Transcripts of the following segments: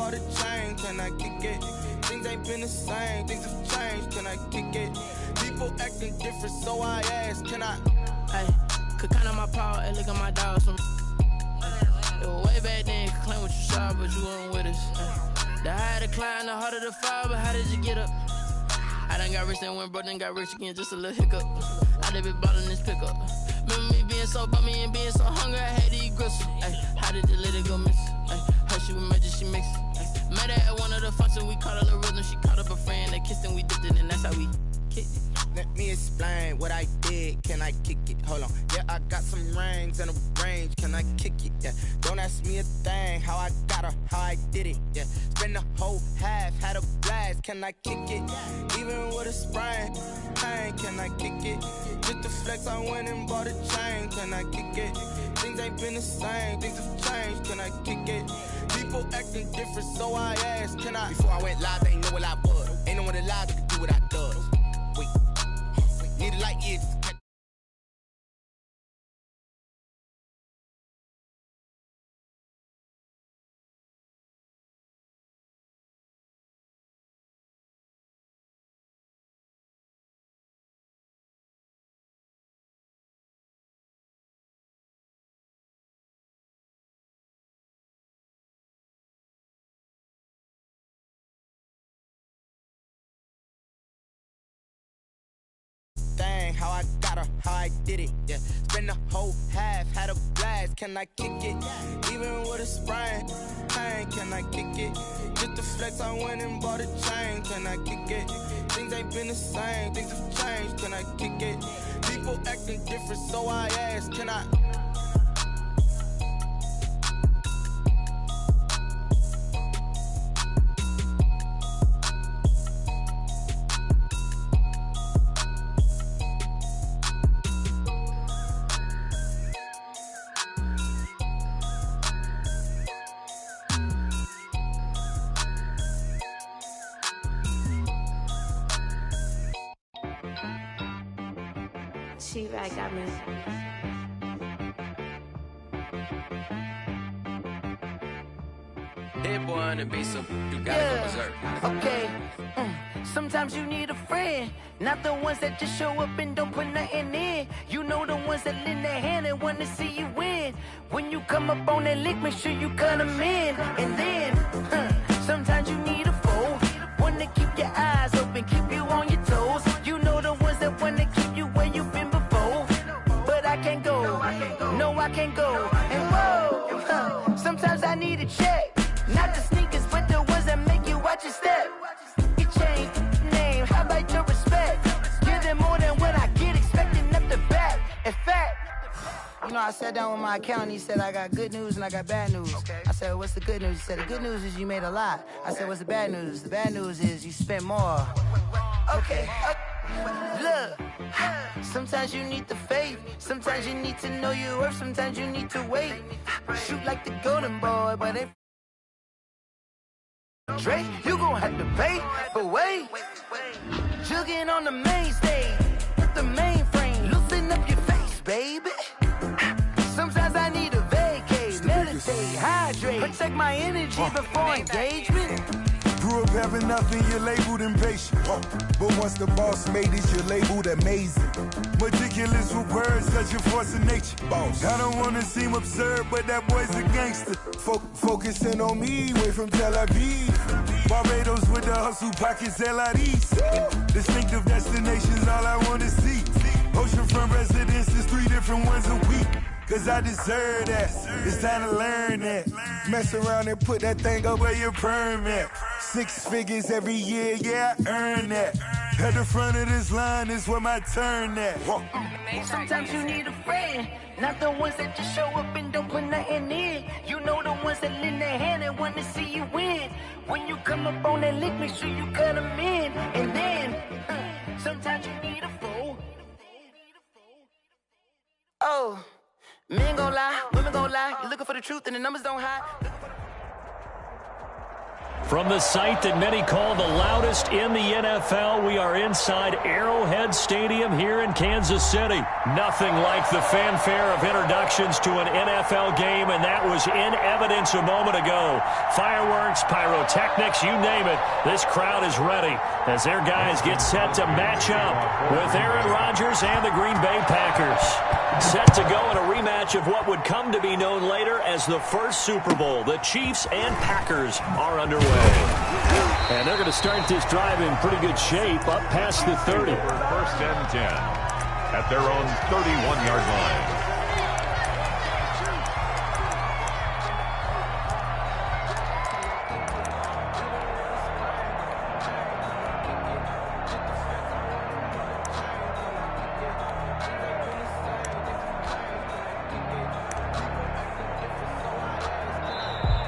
bought a chain, can I kick it? Things ain't been the same, things have changed, can I kick it? People acting different, so I ask, can I? Hey, could count on my power, and look at my dogs. It was way back then, could claim what you saw, but you weren't with us. The higher the climb, the harder the fall, but how did you get up? I done got rich, then went broke, then got rich again, just a little hiccup. I done been ballin' this pickup. Remember me being so bummy and being so hungry, I had to eat gristle. Ay, how did you let it go miss? Ay, how she was magic, she mixed. Met her at one of the functions, we caught a little rhythm, she caught up a friend, they kissed and we dipped it, and that's how we kicked it. Let me explain what I did, can I kick it? Hold on, yeah, I got some rings and a range, can I kick it? Yeah, don't ask me a thing, how I got her, how I did it. Yeah, spend the whole half, had a blast, can I kick it? Even with a sprain, pain, can I kick it? Just to flex, I went and bought a chain, can I kick it? Things ain't been the same, things have changed, can I kick it? People acting different, so I asked, can I? Before I went live, they ain't know what I was. Ain't no one alive that could do what I does. Wait, need a light years. Dang, how I got her, how I did it, yeah. Spend the whole half, had a blast, can I kick it? Even with a sprain, pain, can I kick it? Just to flex, I went and bought a chain, can I kick it? Things ain't been the same, things have changed, can I kick it? People acting different, so I asked, can I? She-Rag got me. Hit boy on the beat, so you gotta go berserk. Okay. Sometimes you need a friend, not the ones that just show up and don't put nothing in. You know the ones that lend their hand and wanna see you win. When you come up on that lick, make sure you cut them in. And then, sometimes you need a foe, one to keep your eyes open, keep you on your toes. You know the ones that wanna keep you where you've been before. But I can't go, no I can't go. And whoa, sometimes I need a check. Not the sneakers, but the ones that make you watch your step. You change name, how about your respect? Give them more than what I get, expecting up the back. In fact, you know, I sat down with my accountant, he said, I got good news and I got bad news. Okay. I said, what's the good news? He said, the good news is you made a lot. I said, what's the bad news? The bad news is you spent more. Okay. Look, sometimes you need the faith, sometimes you need to know your worth, sometimes you need to wait. Shoot like the golden boy, but if Drake, you gon' have to pay, but wait. Jugging on the main stage, with the mainframe, loosen up your face, baby. Sometimes I need a vacate, meditate, hydrate, protect my energy before engagement. Grew up having nothing, you're labeled impatient. But once the boss made it, you're labeled amazing. Meticulous with words, such a force of nature. Boss. I don't wanna seem absurd, but that boy's a gangster. Focusing on me, way from Tel Aviv. Barbados with the hustle pockets, LIDs. Distinctive destinations, all I wanna see. Oceanfront residences, 3 different ones a week. Cause I deserve that, it's time to learn that. Mess around and put that thing up where your permit. 6 figures every year, yeah, I earn that. At the front of this line is where my turn at. Sometimes you need a friend, not the ones that just show up and don't put nothing in. You know the ones that lend their hand and want to see you win. When you come up on that lick, make sure you cut them in. And then, sometimes you need a foe. Oh. Men gon' lie, women gon' lie. You're looking for the truth and the numbers don't hide. From the site that many call the loudest in the NFL, we are inside Arrowhead Stadium here in Kansas City. Nothing like the fanfare of introductions to an NFL game, and that was in evidence a moment ago. Fireworks, pyrotechnics, you name it. This crowd is ready as their guys get set to match up with Aaron Rodgers and the Green Bay Packers. Set to go in a rematch of what would come to be known later as the first Super Bowl. The Chiefs and Packers are underway. And they're going to start this drive in pretty good shape, up past the 30. First and 10 at their own 31-yard line.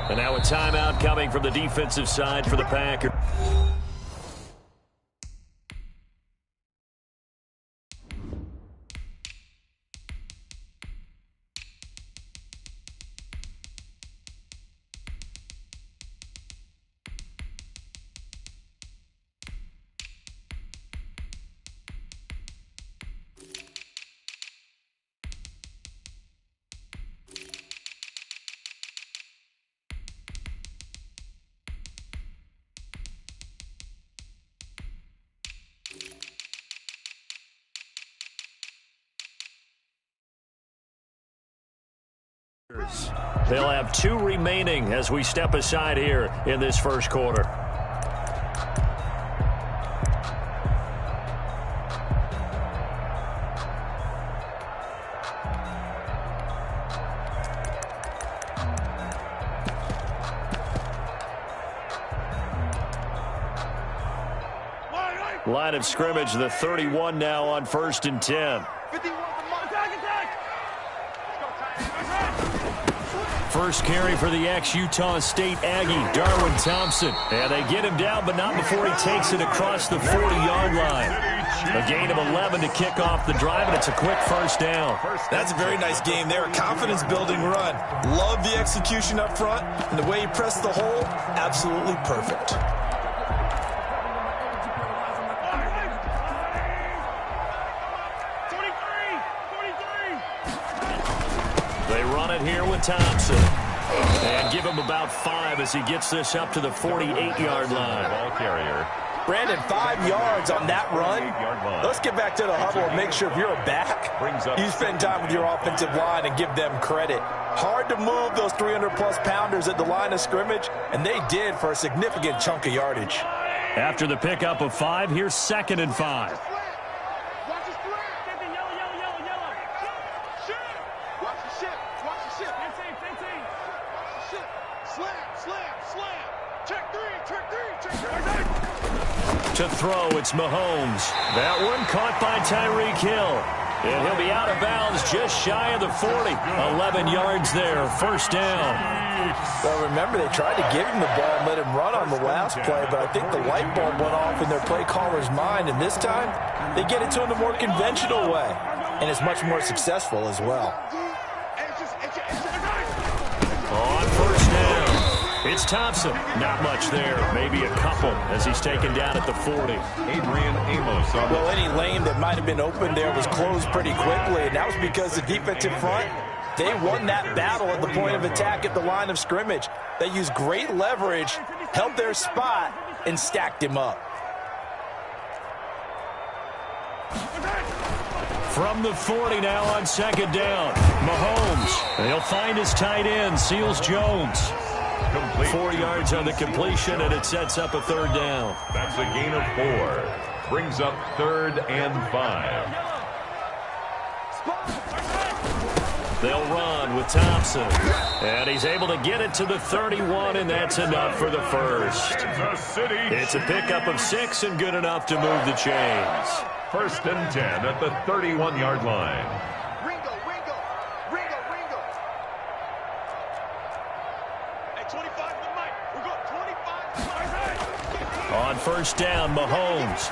And now a timeout coming from the defensive side for the Packers. They'll have 2 remaining as we step aside here in this first quarter. Line of scrimmage, the 31 now on 1st and 10. First carry for the ex-Utah State Aggie, Darwin Thompson. And they get him down, but not before he takes it across the 40-yard line. A gain of 11 to kick off the drive, and it's a quick first down. That's a very nice game there. A confidence-building run. Love the execution up front, and the way he pressed the hole, absolutely perfect. Here with Thompson. And give him about 5 as he gets this up to the 48-yard line. Ball carrier. Brandon, 5 yards on that run. Let's get back to the huddle and make sure if you're a back, you spend time with your offensive line and give them credit. Hard to move those 300-plus pounders at the line of scrimmage, and they did for a significant chunk of yardage. After the pickup of 5, here's 2nd and 5. To throw, it's Mahomes. That one caught by Tyreek Hill. And he'll be out of bounds just shy of the 40. 11 yards there, first down. Well, remember, they tried to give him the ball and let him run on the last play, but I think the light bulb went off in their play caller's mind, and this time they get it to him the more conventional way, and it's much more successful as well. On first down, it's Thompson. Not much there, maybe a couple as he's taken down at the 40. Adrian Amos. Well, any lane that might have been open there was closed pretty quickly, and that was because the defensive front, they won that battle at the point of attack at the line of scrimmage. They used great leverage, held their spot, and stacked him up. From the 40 now on 2nd down, Mahomes. And he'll find his tight end, Seals Jones. Complete. 4 yards on the completion, and it sets up a 3rd down. That's a gain of 4. Brings up 3rd and 5. They'll run with Thompson. And he's able to get it to the 31, and that's enough for the first. It's a pickup of 6 and good enough to move the chains. 1st and 10 at the 31-yard line. Ringo. Hey, 25 to the mic. We're going 25. On first down, Mahomes.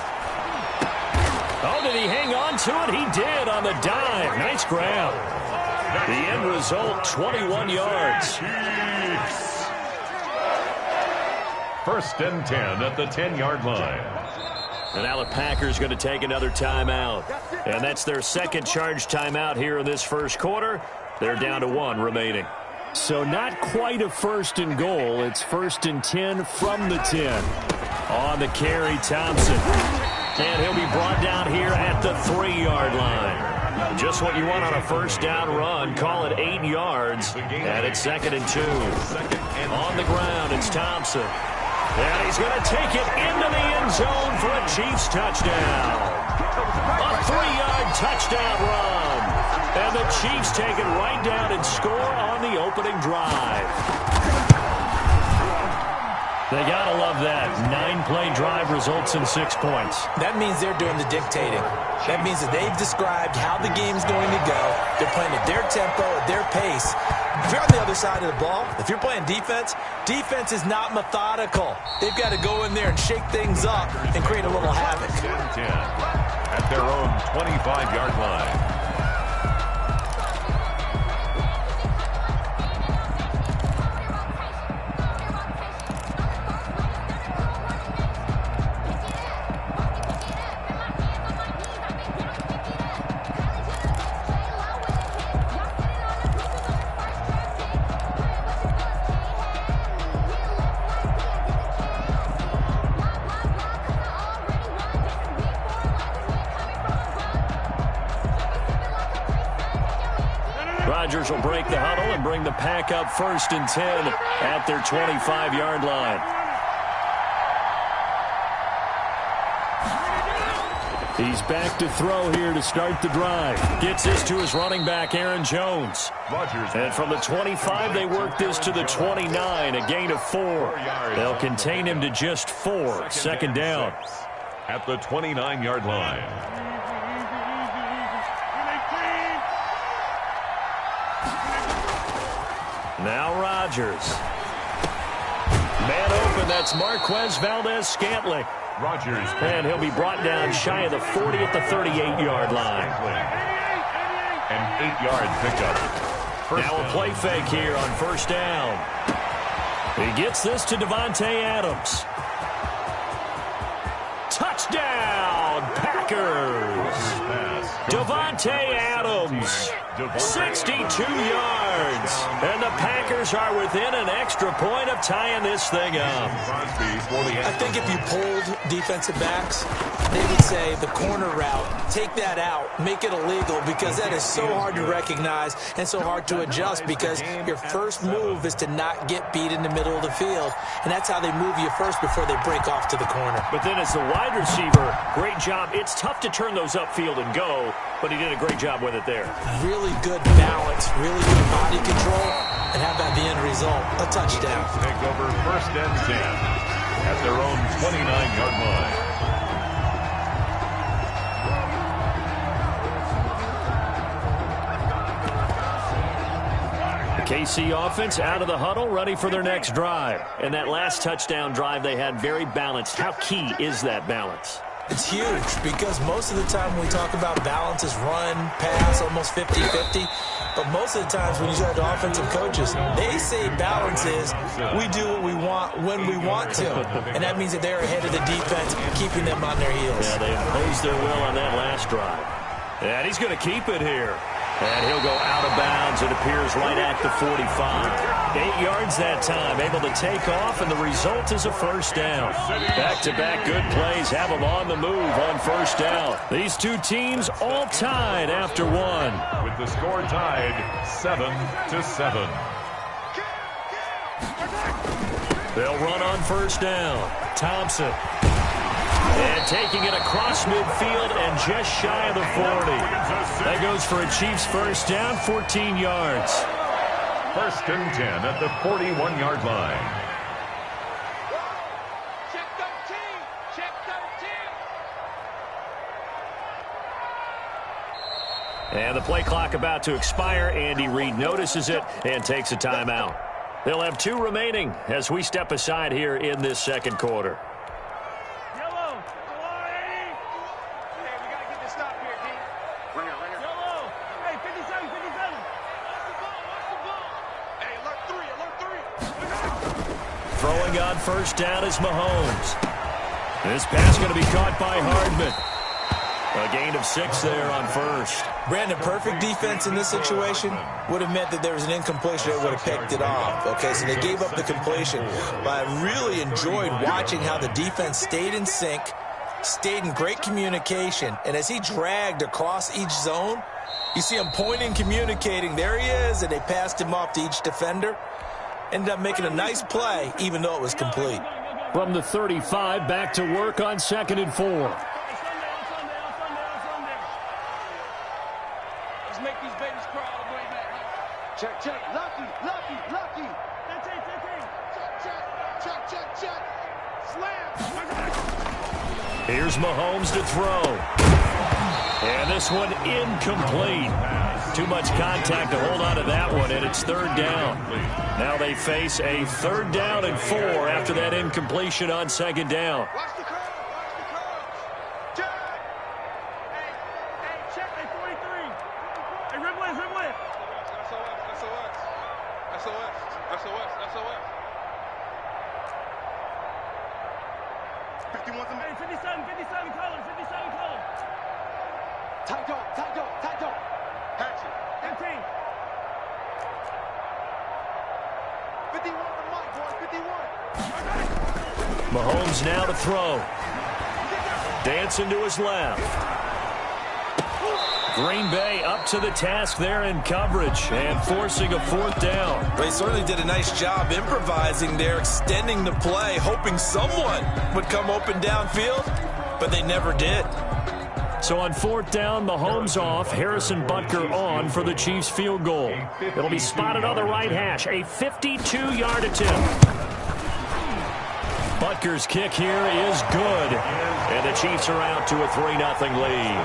Oh, did he hang on to it? He did on the dive. Nice grab. The end result, 21 yards. First and 10 at the 10-yard line. And now the Packers going to take another timeout. And that's their second charge timeout here in this first quarter. They're down to 1 remaining. So not quite a first and goal. It's first and 10 from the 10. On the carry, Thompson. And he'll be brought down here at the 3-yard line. Just what you want on a first down run. Call it 8 yards. And it's second and 2. On the ground, it's Thompson. And he's going to take it into the end zone for a Chiefs touchdown. A 3-yard touchdown run. And the Chiefs take it right down and score on the opening drive. They got to love that. 9-play drive results in 6 points. That means they're doing the dictating. That means that they've described how the game's going to go. They're playing at their tempo, at their pace. If you're on the other side of the ball, if you're playing defense, defense is not methodical. They've got to go in there and shake things up and create a little havoc. 10 at their own 25-yard line. Rodgers will break the huddle and bring the Pack up first and 10 at their 25-yard line. He's back to throw here to start the drive. Gets this to his running back, Aaron Jones. And from the 25, they work this to the 29, a gain of 4. They'll contain him to just 4. Second down. At the 29-yard line. Now Rodgers. Man open, that's Marquez Valdez-Scantling. Rodgers. And he'll be brought down shy of the 40 at the 38-yard line. An 8-yard pickup. Now a play fake here on first down. He gets this to Davante Adams. Touchdown, Packers. Davante Adams, 62 yards. And the Packers are within an extra point of tying this thing up. I think if you polled defensive backs, they would say the corner route, take that out, make it illegal, because that is so hard to recognize and so hard to adjust, because your first move is to not get beat in the middle of the field. And that's how they move you first before they break off to the corner. But then as the wide receiver, great job. It's tough to turn those upfield and go, but he did a great job with it there. Really good balance, really good body control, and how about the end result? A touchdown. Take over first and 10 at their own 29-yard line. KC offense out of the huddle, ready for their next drive. And that last touchdown drive they had very balanced. How key is that balance? It's huge, because most of the time when we talk about balance is run, pass, almost 50-50. But most of the times when you talk to offensive coaches, they say balance is we do what we want when we want to. And that means that they're ahead of the defense, keeping them on their heels. Yeah, they imposed their will on that last drive. And he's going to keep it here. And he'll go out of bounds. It appears right at the 45. 8 yards that time, able to take off, and the result is a first down. Back-to-back good plays have them on the move on first down. These two teams all tied after one. With the score tied 7-7. They'll run on first down. Thompson. And taking it across midfield and just shy of the 40. That goes for a Chiefs first down, 14 yards. First and 10 at the 41-yard line. Check 13. Check 13. And the play clock about to expire. Andy Reid notices it and takes a timeout. They'll have 2 remaining as we step aside here in this second quarter. first down is Mahomes. This pass going to be caught by Hardman. A gain of 6 there on first. Brandon, perfect defense in this situation would have meant that there was an incompletion that would have picked it off. Okay, so they gave up the completion. But I really enjoyed watching how the defense stayed in sync, stayed in great communication, and as he dragged across each zone, you see him pointing, communicating. There he is, and they passed him off to each defender. Ended up making a nice play, even though it was complete. From the 35, back to work on 2nd and 4. Let's make these babies cry all the way back. Check, check. Lucky, lucky, lucky. Check, check, check. Slam. Here's Mahomes to throw. And this one incomplete. Too much contact to hold on to that one, and it's 3rd down. Now they face a 3rd down and 4 after that incompletion on 2nd down. Watch the curve, watch the curve. Check. Hey, check, hey, 43. Hey, rim left, rim left. SOS. 51's a man. 57 color. Tight dog. Hatchet. 15. 51 the mic, boys. 51. Mahomes now to throw. Dancing to his left. Green Bay up to the task there in coverage and forcing a 4th down. They certainly did a nice job improvising there, extending the play, hoping someone would come open downfield, but they never did. So on 4th down, Mahomes off, Harrison Butker on for the Chiefs field goal. It'll be spotted on the right hash, a 52-yard attempt. Butker's kick here is good, and the Chiefs are out to a 3-0 lead.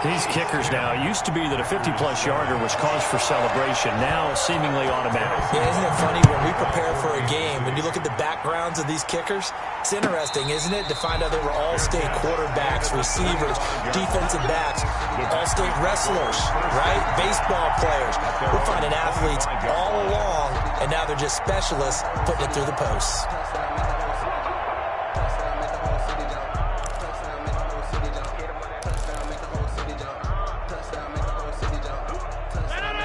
These kickers now, it used to be that a 50-plus yarder was cause for celebration, now seemingly automatic. Yeah, isn't it funny when we prepare for a game, when you look at the backgrounds of these kickers, it's interesting, isn't it, to find out they were all-state quarterbacks, receivers, defensive backs, all-state wrestlers, right? Baseball players. We're finding athletes all along, and now they're just specialists putting it through the posts.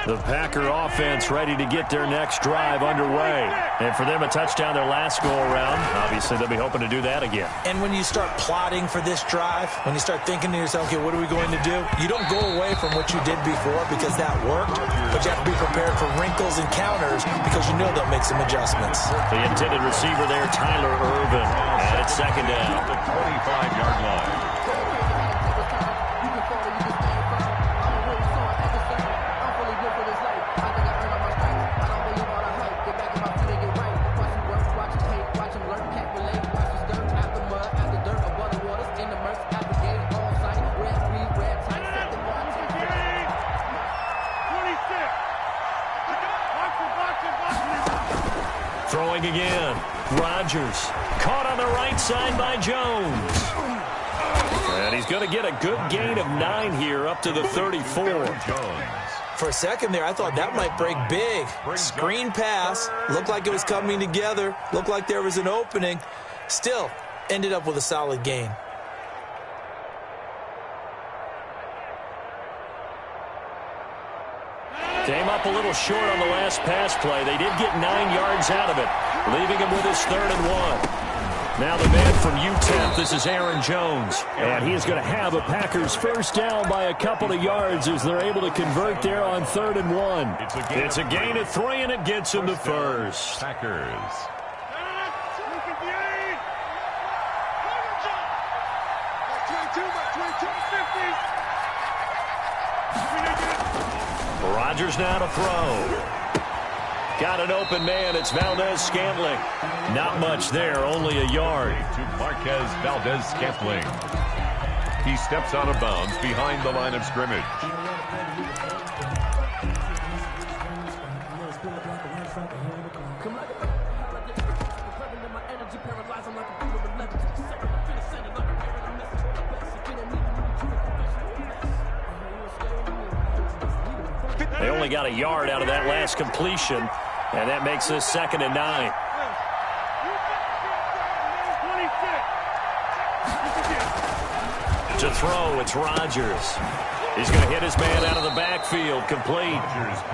The Packer offense ready to get their next drive underway. And for them, a touchdown their last go-around. Obviously, they'll be hoping to do that again. And when you start plotting for this drive, when you start thinking to yourself, okay, what are we going to do? You don't go away from what you did before because that worked, but you have to be prepared for wrinkles and counters because you know they'll make some adjustments. The intended receiver there, Tyler Irvin. And it's 2nd down. The 25-yard line. Throwing again. Rodgers caught on the right side by Jones. And he's going to get a good gain of 9 here up to the 34. For a second there, I thought that might break big. Screen pass. Looked like it was coming together. Looked like there was an opening. Still, ended up with a solid gain. Came up a little short on the last pass play. They did get 9 yards out of it, leaving him with his 3rd and 1. Now the man from UTEP, this is Aaron Jones. And he is going to have a Packers first down by a couple of yards as they're able to convert there on 3rd and 1. It's a gain of 3, and it gets him to first. Packers. Rodgers now to throw. Got an open man. It's Valdez-Scantling. Not much there, only a yard. To Marquez Valdez-Scantling. He steps out of bounds behind the line of scrimmage. They only got a yard out of that last completion, and that makes this 2nd and 9. To throw, it's Rodgers. He's going to hit his man out of the backfield, complete.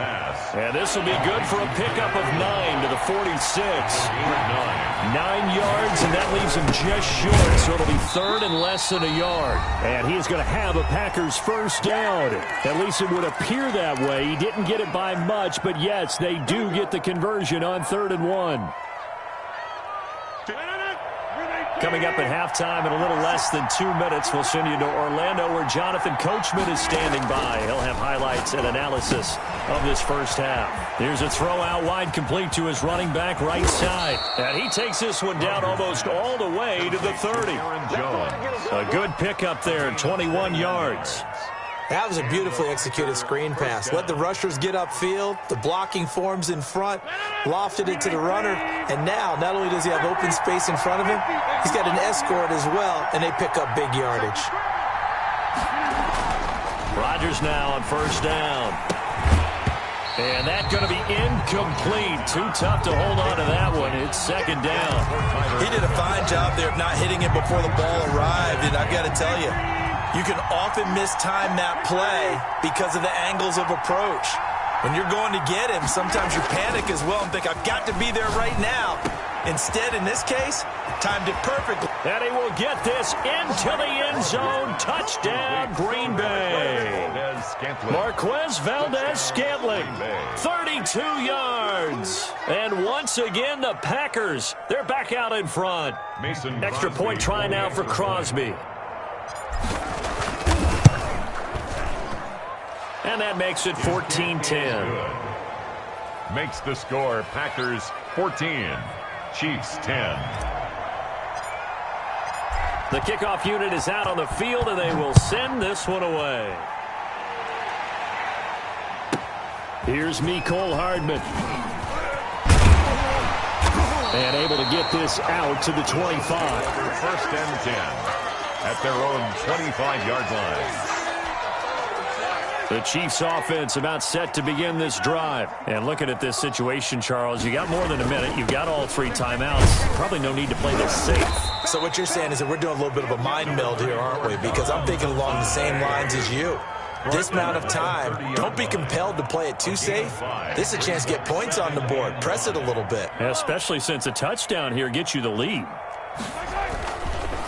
Pass. And this will be good for a pickup of 9 to the 46. 9 yards, and that leaves him just short, so it'll be third and less than a yard. And he's going to have a Packers first down. At least it would appear that way. He didn't get it by much, but yes, they do get the conversion on 3rd and 1. Coming up at halftime in a little less than 2 minutes, we'll send you to Orlando where Jonathan Coachman is standing by. He'll have highlights and analysis of this first half. Here's a throw out wide, complete to his running back right side. And he takes this one down almost all the way to the 30. A good pickup there, 21 yards. That was a beautifully executed screen pass. Let the rushers get upfield. The blocking forms in front. Lofted it to the runner. And now, not only does he have open space in front of him, he's got an escort as well, and they pick up big yardage. Rodgers now on first down. And that's going to be incomplete. Too tough to hold on to that one. It's second down. He did a fine job there of not hitting it before the ball arrived, and I've got to tell you, you can often mistime that play because of the angles of approach. When you're going to get him, sometimes you panic as well and think, I've got to be there right now. Instead, in this case, timed it perfectly. And he will get this into the end zone. Touchdown, Green Bay. Marquez Valdez-Scantling, 32 yards. And once again, the Packers, they're back out in front. Extra point try now for Crosby. And that makes it 14-10. Makes the score Packers 14, Chiefs 10. The kickoff unit is out on the field, and they will send this one away. Here's Mecole Hardman. And able to get this out to the 25. First and 10 at their own 25-yard line. The Chiefs offense about set to begin this drive. And looking at this situation, Charles, you got more than a minute. You've got all 3 timeouts. Probably no need to play this safe. So what you're saying is that we're doing a little bit of a mind meld here, aren't we? Because I'm thinking along the same lines as you. This amount of time, don't be compelled to play it too safe. This is a chance to get points on the board. Press it a little bit. Especially since a touchdown here gets you the lead.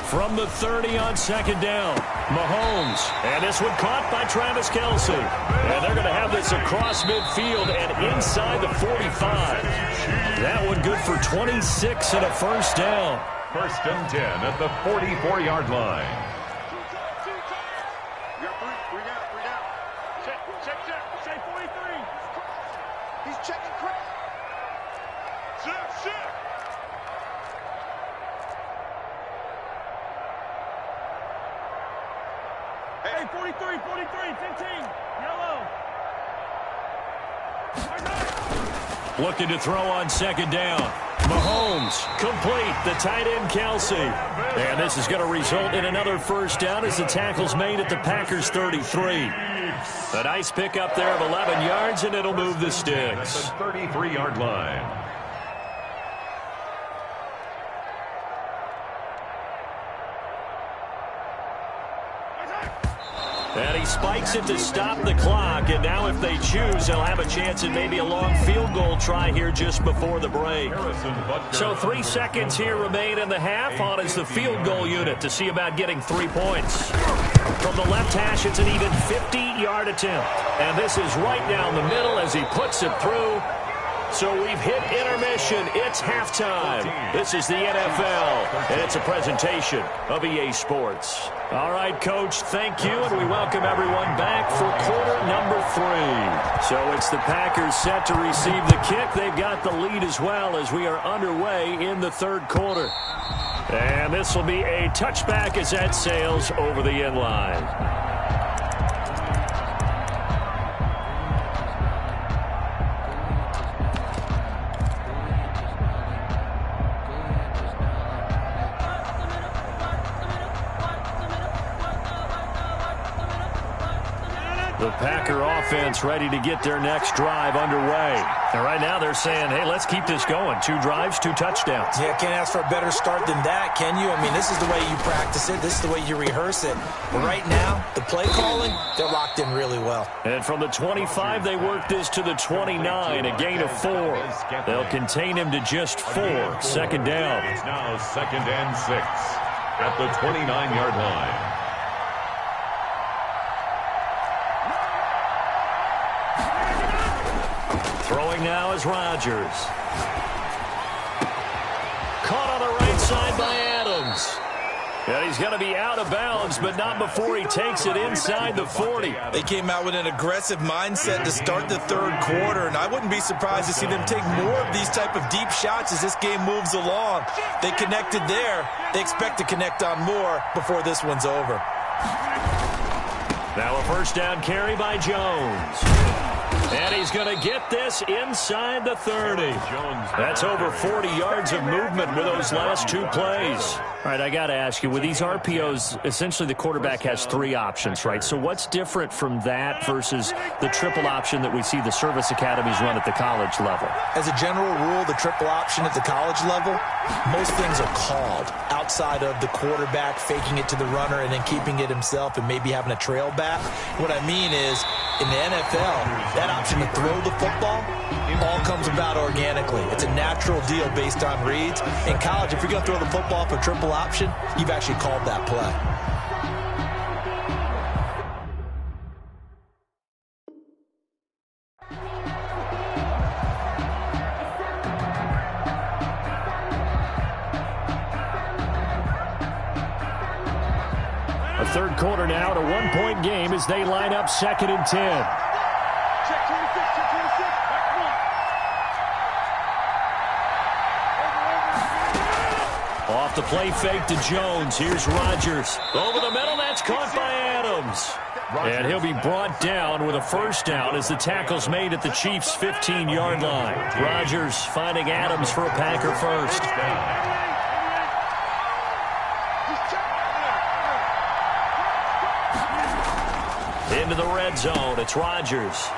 From the 30 on second down, Mahomes. And this one caught by Travis Kelce. And they're going to have this across midfield and inside the 45. That one good for 26 and a first down. First and 10 at the 44-yard line. Say 43. He's checking quick. Check. Hey, 43, 15. Yellow. Looking to throw on second down. Mahomes, complete, the tight end Kelce. And this is going to result in another first down as the tackle's made at the Packers 33. A nice pickup there of 11 yards, and it'll move the sticks. At the 33-yard line. And he spikes it to stop the clock, and now if they choose, they'll have a chance at maybe a long field goal try here just before the break. So 3 seconds here remain in the half. On is the field goal unit to see about getting 3 points. From the left hash, it's an even 50-yard attempt. And this is right down the middle as he puts it through. So we've hit intermission. It's halftime. This is the NFL, and it's a presentation of EA Sports. All right, Coach, thank you, and we welcome everyone back for quarter number 3. So it's the Packers set to receive the kick. They've got the lead as well as we are underway in the third quarter. And this will be a touchback as that sails over the end line. The Packer offense ready to get their next drive underway. And right now they're saying, hey, let's keep this going. 2 drives, 2 touchdowns. Yeah, can't ask for a better start than that, can you? I mean, this is the way you practice it. This is the way you rehearse it. But right now, the play calling, they're locked in really well. And from the 25, they work this to the 29, a gain of 4. They'll contain him to just 4. Second down. It's now 2nd and 6 at the 29-yard line. Throwing now is Rodgers. Caught on the right side by Adams. And he's going to be out of bounds, but not before he takes it inside the 40. They came out with an aggressive mindset to start the third quarter, and I wouldn't be surprised to see them take more of these type of deep shots as this game moves along. They connected there. They expect to connect on more before this one's over. Now a first down carry by Jones. And he's going to get this inside the 30. That's over 40 yards of movement with those last 2 plays. All right, I got to ask you, with these RPOs, essentially the quarterback has 3 options, right? So what's different from that versus the triple option that we see the service academies run at the college level? As a general rule, the triple option at the college level, most things are called outside of the quarterback faking it to the runner and then keeping it himself and maybe having a trail back. What I mean is, in the NFL, that option to throw the football all comes about organically. It's a natural deal based on reads. In college, if you're going to throw the football for triple option, you've actually called that play. A third quarter now, to 1-point game as they line up 2nd and 10. Check 26, check 26. Back 1. Off the play fake to Jones. Here's Rodgers. Over the middle, that's caught by Adams. And he'll be brought down with a first down as the tackle's made at the Chiefs' 15-yard line. Rodgers finding Adams for a Packer first. Into the red zone, it's Rodgers.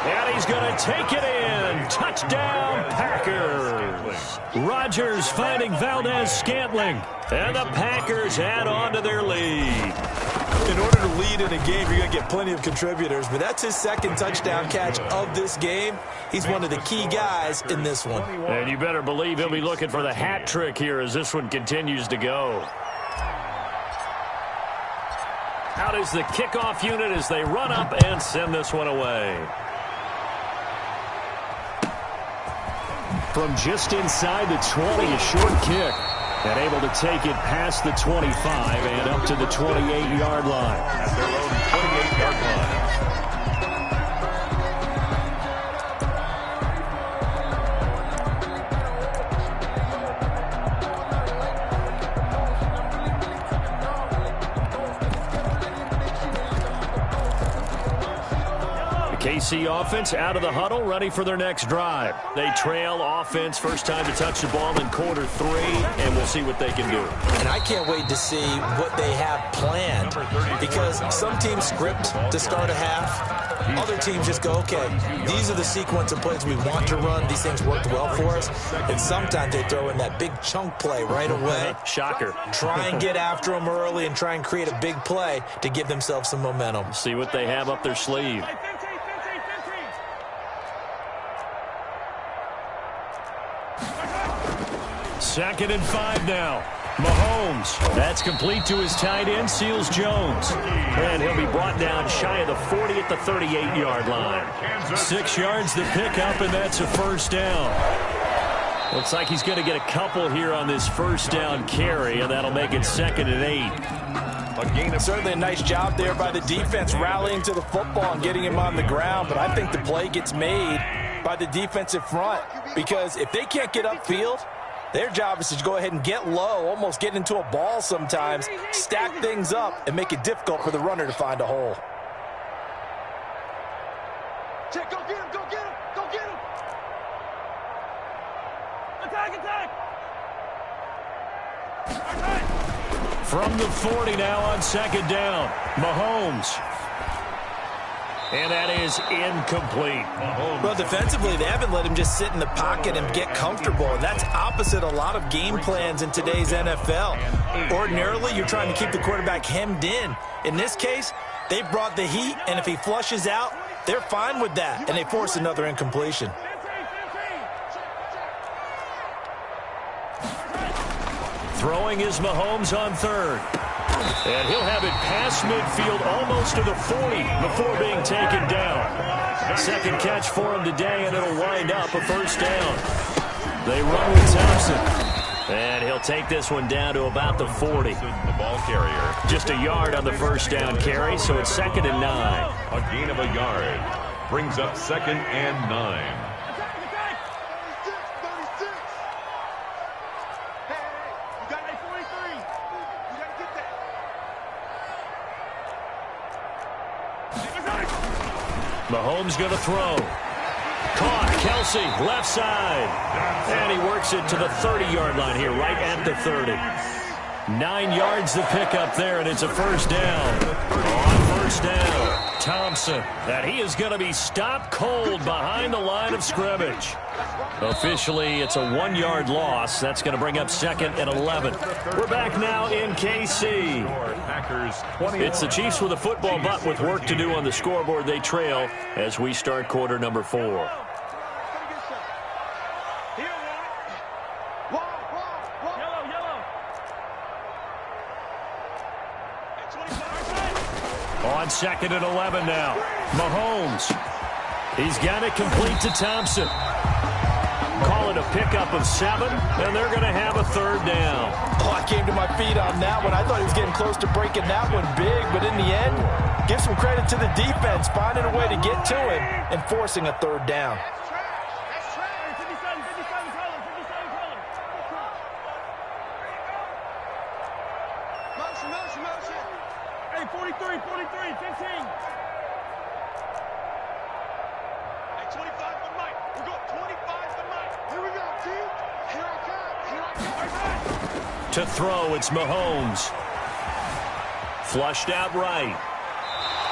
And he's going to take it in. Touchdown, Packers. Rodgers finding Valdez-Scantling. And the Packers add on to their lead. In order to lead in a game, you're going to get plenty of contributors, but that's his 2nd touchdown catch of this game. He's one of the key guys in this one. And you better believe he'll be looking for the hat trick here as this one continues to go. Out is the kickoff unit as they run up and send this one away. From just inside the 20, a short kick. And able to take it past the 25 and up to the 28-yard line. At their own 28-yard line. KC offense out of the huddle, ready for their next drive. They trail offense, first time to touch the ball in quarter 3, and we'll see what they can do. And I can't wait to see what they have planned, because some teams script to start a half. Other teams just go, okay, these are the sequence of plays we want to run. These things worked well for us. And sometimes they throw in that big chunk play right away. Shocker. Try and get after them early and try and create a big play to give themselves some momentum. See what they have up their sleeve. Second and 5 now. Mahomes. That's complete to his tight end, Seals Jones. And he'll be brought down shy of the 40 at the 38-yard line. 6 yards to pick up, and that's a first down. Looks like he's going to get a couple here on this first down carry, and that'll make it 2nd and 8. Certainly a nice job there by the defense rallying to the football and getting him on the ground, but I think the play gets made by the defensive front, because if they can't get upfield, their job is to go ahead and get low, almost get into a ball sometimes, stack things up, and make it difficult for the runner to find a hole. Check, go get him, go get him, go get him. Attack, attack. From the 40 now on second down, Mahomes. And that is incomplete. Well, defensively, they haven't let him just sit in the pocket and get comfortable. And that's opposite a lot of game plans in today's NFL. Ordinarily, you're trying to keep the quarterback hemmed in. In this case, they brought the heat, and if he flushes out, they're fine with that, and they force another incompletion. Throwing is Mahomes on third. And he'll have it past midfield almost to the 40 before being taken down. Second catch for him today, and it'll wind up a first down. They run with Thompson. And he'll take this one down to about the 40. The ball carrier. Just a yard on the first down carry, so it's 2nd and 9. A gain of a yard. Brings up 2nd and 9. Mahomes going to throw. Caught. Kelsey, left side. And he works it to the 30-yard line here, right at the 30. 9 yards to pick up there, and it's a first down. On first down, Thompson. And he is going to be stopped cold behind the line of scrimmage. Officially, it's a 1-yard loss. That's going to bring up 2nd and 11. We're back now in KC. It's the Chiefs with a football, but with work to do on the scoreboard. They trail as we start quarter number 4. On 2nd and 11 now. Mahomes. He's got it complete to Thompson. Call it a pickup of 7, and they're going to have a third down. Oh, I came to my feet on that one. I thought he was getting close to breaking that one big, but in the end, give some credit to the defense, finding a way to get to him and forcing a third down. Hey, 43, 15. To throw, it's Mahomes. Flushed out right.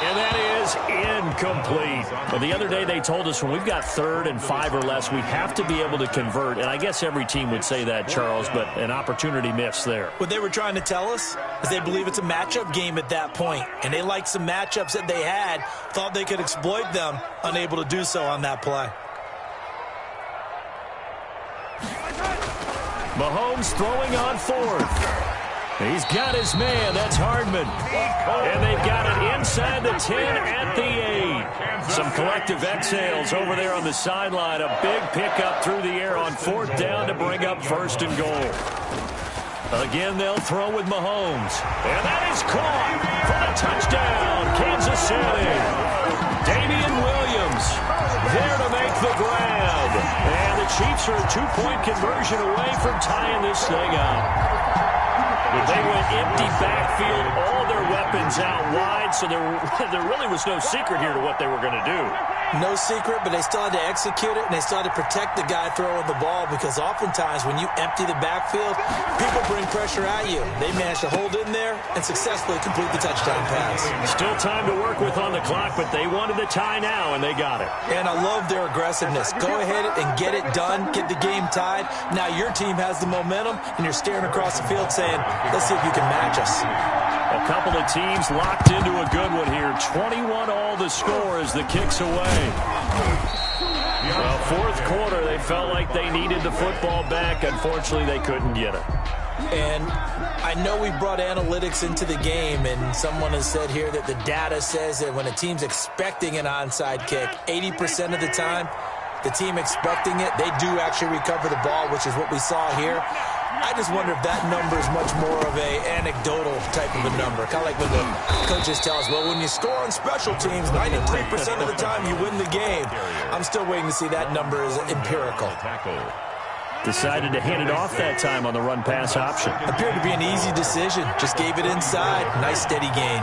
And that is incomplete. Well, the other day they told us when we've got 3rd and 5 or less, we have to be able to convert. And I guess every team would say that, Charles, but an opportunity missed there. What they were trying to tell us is they believe it's a matchup game at that point. And they liked some matchups that they had, thought they could exploit them, unable to do so on that play. Mahomes throwing on 4th. He's got his man. That's Hardman. And they've got it inside the 10 at the 8. Some collective exhales over there on the sideline. A big pickup through the air on 4th down to bring up 1st and goal. Again, they'll throw with Mahomes. And that is caught for the touchdown, Kansas City. Damian Williams there to make the grab. And the Chiefs are a 2-point conversion away from tying this thing up. They went empty backfield, all their weapons out wide, so there really was no secret here to what they were going to do. No secret, but they still had to execute it, and they still had to protect the guy throwing the ball, because oftentimes when you empty the backfield, people bring pressure at you. They managed to hold in there and successfully complete the touchdown pass. Still time to work with on the clock, but they wanted the tie now, and they got it. And I love their aggressiveness. Go ahead and get it done, get the game tied. Now your team has the momentum, and you're staring across the field saying, let's see if you can match us. A couple of teams locked into a good one here. 21 all the score as the kick's away. Well, 4th quarter, they felt like they needed the football back. Unfortunately, they couldn't get it. And I know we brought analytics into the game, and someone has said here that the data says that when a team's expecting an onside kick, 80% of the time, the team expecting it, they do actually recover the ball, which is what we saw here. I just wonder if that number is much more of a anecdotal type of a number. Kind of like when the coaches tell us, well, when you score on special teams, 93% of the time you win the game. I'm still waiting to see that number is empirical. Decided to hand it off that time on the run-pass option. Appeared to be an easy decision. Just gave it inside. Nice steady gain.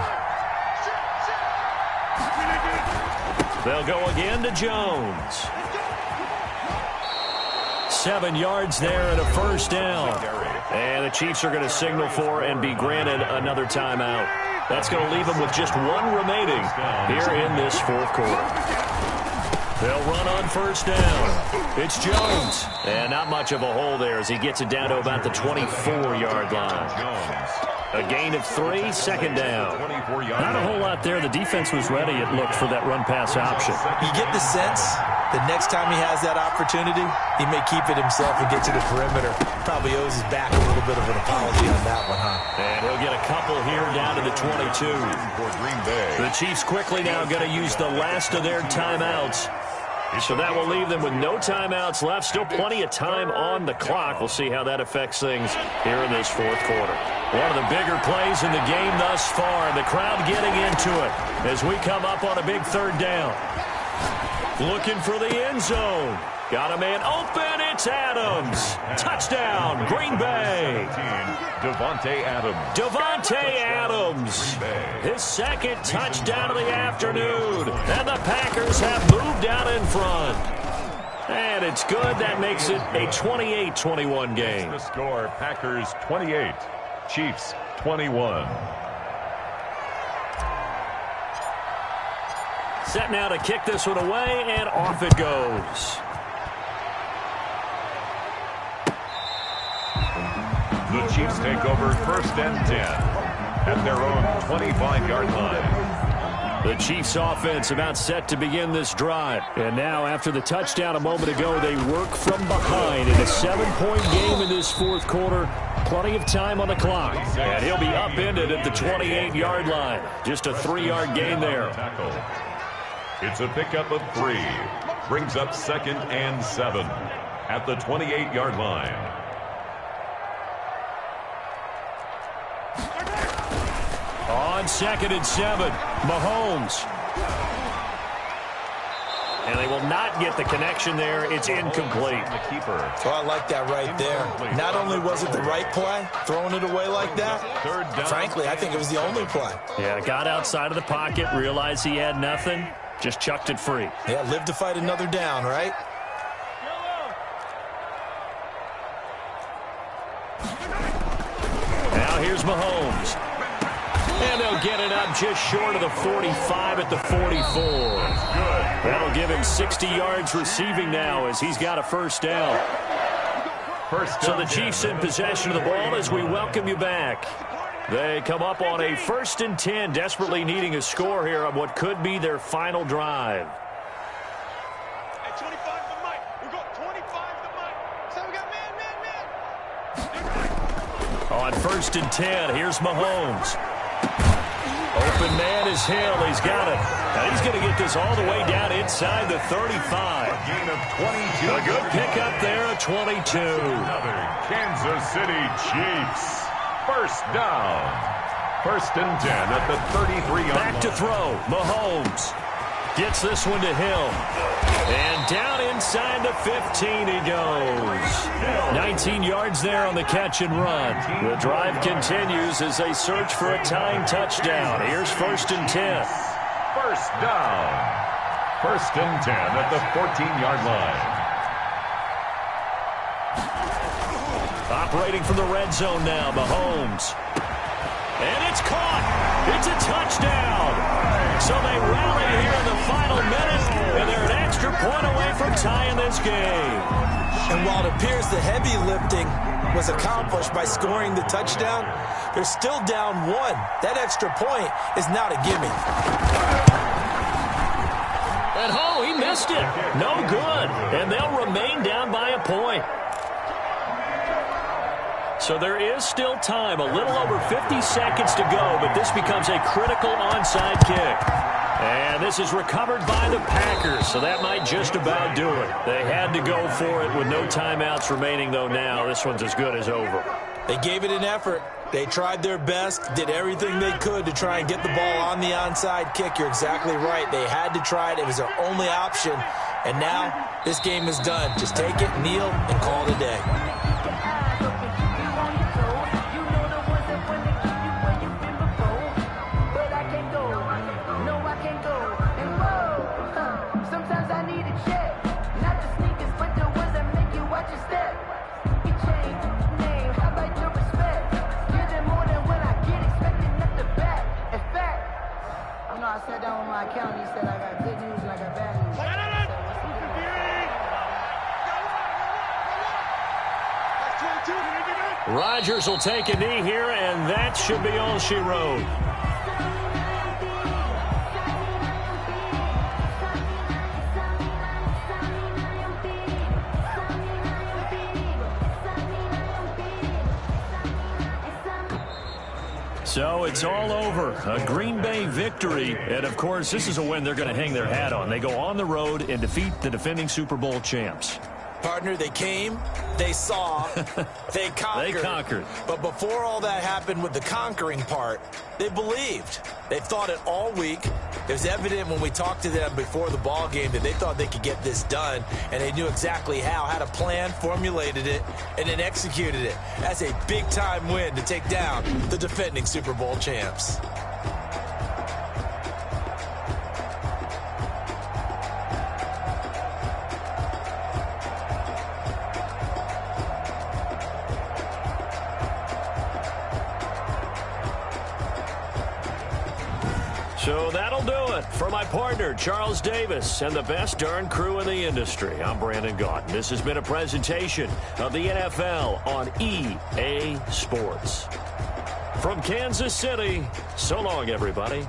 They'll go again to Jones. 7 yards there and a first down. And the Chiefs are going to signal for and be granted another timeout. That's going to leave them with just one remaining here in this fourth quarter. They'll run on first down. It's Jones. And not much of a hole there as he gets it down to about the 24-yard line. A gain of 3, second down. Not a whole lot there. The defense was ready, it looked, for that run-pass option. You get the sense that next time he has that opportunity, he may keep it himself and get to the perimeter. Probably owes his back a little bit of an apology on that one, huh? And he'll get a couple here down to the 22. The Chiefs quickly now going to use the last of their timeouts. So that will leave them with no timeouts left. Still plenty of time on the clock. We'll see how that affects things here in this fourth quarter. One of the bigger plays in the game thus far. The crowd getting into it as we come up on a big third down. Looking for the end zone. Got a man open. It's Adams. Touchdown, Green Bay. Davante Adams. His second touchdown of the afternoon. And the Packers have moved out in front. And it's good. That makes it a 28-21 game. The score, Packers 28, Chiefs 21. Set now to kick this one away, and off it goes. The Chiefs take over first and 10 at their own 25-yard line. The Chiefs offense about set to begin this drive. And now after the touchdown a moment ago, they work from behind in a 7-point game in this fourth quarter. Plenty of time on the clock. And he'll be upended at the 28-yard line. Just a 3-yard gain there. It's a pickup of 3. Brings up second and 7 at the 28-yard line. On second and 7, Mahomes. And they will not get the connection there. It's incomplete. The keeper. So I like that right there. Not only was it the right play, throwing it away like that, Third down. frankly, I think it was the only play. Yeah, got outside of the pocket, realized he had nothing, just chucked it free. Yeah, live to fight another down, right? Now here's Mahomes. And they'll get it up just short of the 45 at the 44. That'll give him 60 yards receiving now as he's got a first down. So the Chiefs in possession of the ball as we welcome you back. They come up on a 1st and 10, desperately needing a score here on what could be their final drive. Hey, 25 to Mike. We got 25 to Mike. So we got man. On 1st and 10, here's Mahomes. Open man is Hill. He's got it. And he's going to get this all the way down inside the 35. Gain of 22. A good pickup there at 22. Another Kansas City Chiefs. First down. 1st and 10 at the 33-yard line. Back to throw. Mahomes gets this one to Hill. And down inside the 15 he goes. 19 yards there on the catch and run. The drive continues as they search for a tying touchdown. Here's 1st and 10. First down. 1st and 10 at the 14-yard line. Operating from the red zone now, Mahomes. And it's caught. It's a touchdown. So they rally here in the final minute, and they're an extra point away from tying this game. And while it appears the heavy lifting was accomplished by scoring the touchdown, they're still down 1. That extra point is not a gimme. And he missed it. No good. And they'll remain down by a point. So there is still time, a little over 50 seconds to go, but this becomes a critical onside kick. And this is recovered by the Packers, so that might just about do it. They had to go for it with no timeouts remaining, though now this one's as good as over. They gave it an effort. They tried their best, did everything they could to try and get the ball on the onside kick. You're exactly right. They had to try it. It was their only option. And now this game is done. Just take it, kneel, and call it a day. Sometimes I need a check, not the sneakers, but the ones that make you watch your step. down with my account. He said I got good news and I got bad news. Rodgers will take a knee here, and that should be all she wrote. So it's all over. A Green Bay victory. And, of course, this is a win they're going to hang their hat on. They go on the road and defeat the defending Super Bowl champs. Partner, they came, they saw, they conquered. They conquered. But before all that happened with the conquering part, they believed. They thought it all week. It was evident when we talked to them before the ball game that they thought they could get this done, and they knew exactly how, had a plan, formulated it, and then executed it. That's a big-time win to take down the defending Super Bowl champs. So that'll do it for my partner, Charles Davis, and the best darn crew in the industry. I'm Brandon Gaudin. This has been a presentation of the NFL on EA Sports. From Kansas City, so long, everybody.